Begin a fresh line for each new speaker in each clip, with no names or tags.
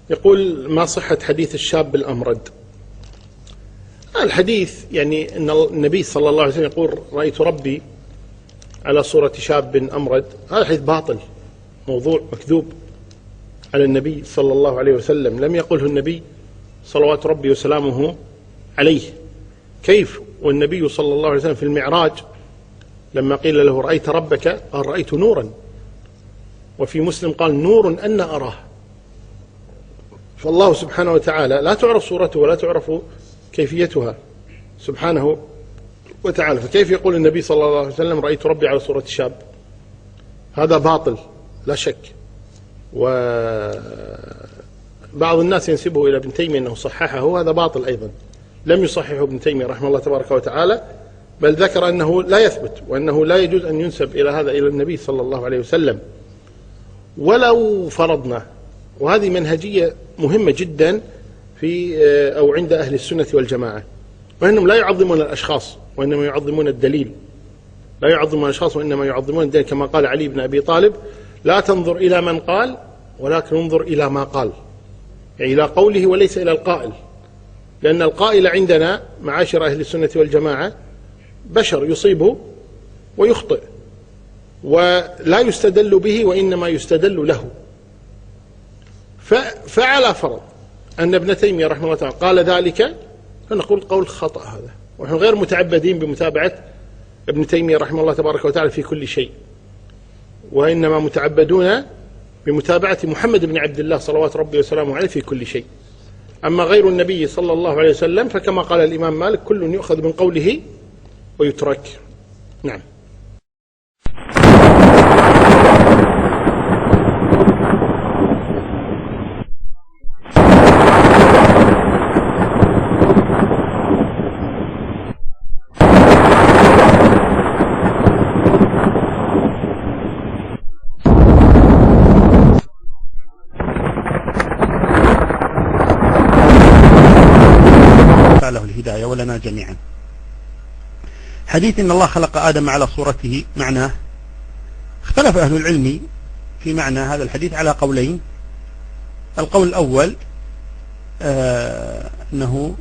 يقول: ما صحة حديث الشاب الأمرد؟ الحديث يعني أن النبي صلى الله عليه وسلم يقول: رأيت ربي على صورة شاب أمرد. هذا الحديث باطل، موضوع مكذوب على النبي صلى الله عليه وسلم، لم يقله النبي صلوات ربي وسلامه عليه. كيف والنبي صلى الله عليه وسلم في المعراج لما قيل له: رأيت ربك؟ قال: رأيت نورا. وفي مسلم قال: نور أن أراه. فالله سبحانه وتعالى لا تعرف صورته ولا تعرف كيفيتها سبحانه وتعالى، فكيف يقول النبي صلى الله عليه وسلم: رأيت ربي على صورة شاب؟ هذا باطل لا شك. وبعض الناس ينسبه إلى ابن تيمية أنه صححه، هذا باطل أيضا، لم يصححه ابن تيمية رحمه الله تبارك وتعالى، بل ذكر أنه لا يثبت وأنه لا يجوز أن ينسب إلى هذا إلى النبي صلى الله عليه وسلم. ولو فرضنا، وهذه منهجية مهمة جدا في أو عند أهل السنة والجماعة، وأنهم لا يعظمون الأشخاص وإنما يعظمون الدليل، لا يعظمون الأشخاص وإنما يعظمون الدليل، كما قال علي بن أبي طالب: لا تنظر إلى من قال ولكن انظر إلى ما قال، يعني إلى قوله وليس إلى القائل، لأن القائل عندنا معاشر أهل السنة والجماعة بشر يصيب ويخطئ، ولا يستدل به وإنما يستدل له. فعلى فرض أن ابن تيمية رحمه الله تعالى قال ذلك، فنقول قول خطأ هذا، ونحن غير متعبدين بمتابعة ابن تيمية رحمه الله تبارك وتعالى في كل شيء، وإنما متعبدون بمتابعة محمد بن عبد الله صلوات ربي وسلامه عليه في كل شيء. أما غير النبي صلى الله عليه وسلم فكما قال الإمام مالك: كل يؤخذ من قوله ويترك. نعم.
له الهداية ولنا جميعا. حديث إن الله خلق آدم على صورته، معناه اختلف أهل العلم في معنى هذا الحديث على قولين. القول الأول أنه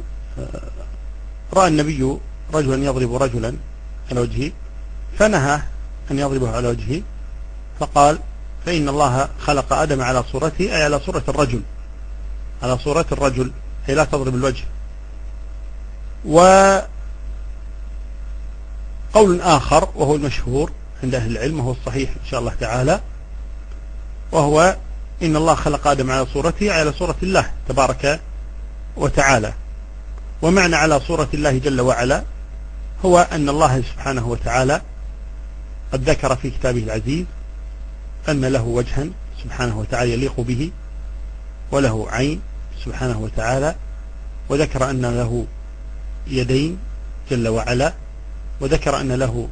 رأى النبي رجلا يضرب رجلا على وجهه فنهى أن يضربه على وجهه، فقال: فإن الله خلق آدم على صورته، أي على صورة الرجل، على صورة الرجل، أي لا تضرب الوجه. وقول آخر وهو المشهور عند أهل العلم وهو الصحيح إن شاء الله تعالى، وهو إن الله خلق آدم على صورته، على صورة الله تبارك وتعالى. ومعنى على صورة الله جل وعلا هو أن الله سبحانه وتعالى قد ذكر في كتابه العزيز أن له وجها سبحانه وتعالى يليق به، وله عين سبحانه وتعالى، وذكر أن له يدين جل وعلا، وذكر أن له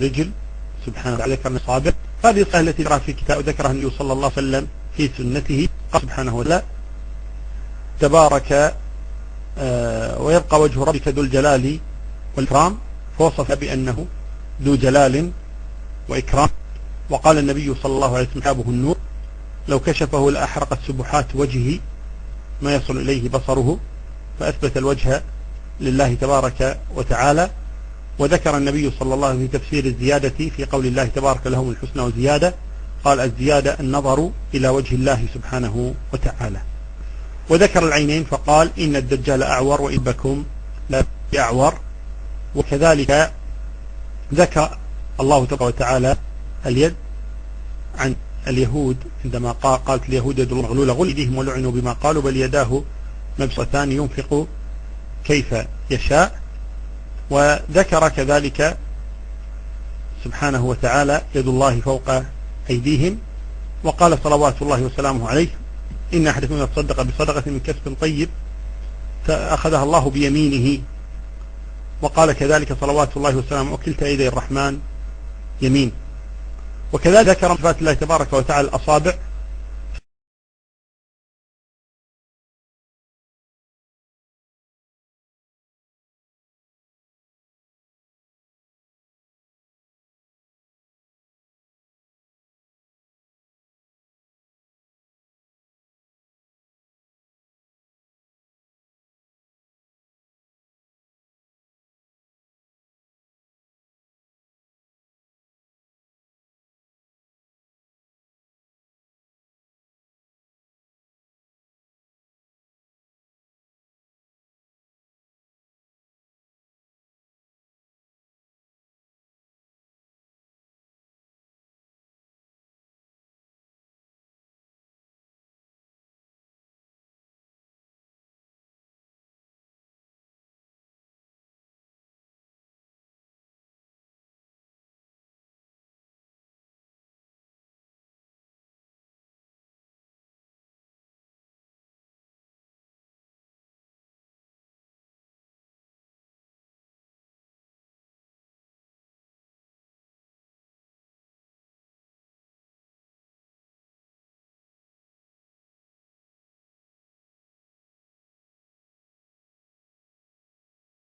رجل سبحانه وتعالى، ذكر أصابع. هذه الصفة التي ذكرها في كتاب ذكرها النبي صلى الله عليه وسلم في سنته، قال سبحانه وتعالى: تبارك ويبقى وجه ربك ذو الجلال والإكرام، فوصف بأنه ذو جلال وإكرام. وقال النبي صلى الله عليه وسلم: حجابه النور، لو كشفه لأحرقت سبحات وجهه ما يصل إليه بصره، فأثبت الوجه لله تبارك وتعالى. وذكر النبي صلى الله عليه وسلم في تفسير الزيادة في قول الله تبارك: لهم الحسنى وزيادة، قال: الزيادة النظر إلى وجه الله سبحانه وتعالى. وذكر العينين فقال: إن الدجال أعور وإبكم لا أعور. وكذلك ذكر الله تبارك وتعالى اليد عن اليهود عندما قالت اليهود يد الله مغلولة غل أيديهم ولعنوا بما قالوا بل يداه مبسوطتان ينفق كيف يشاء. وذكر كذلك سبحانه وتعالى يد الله فوق أيديهم، وقال صلوات الله وسلامه عليه: إن أحدكم يتصدق بصدقة من كسب طيب فأخذها الله بيمينه. وقال كذلك صلوات الله وسلامه: وكلتا يدي الرحمن يمين. وكذلك ذكر صفات الله تبارك وتعالى الأصابع،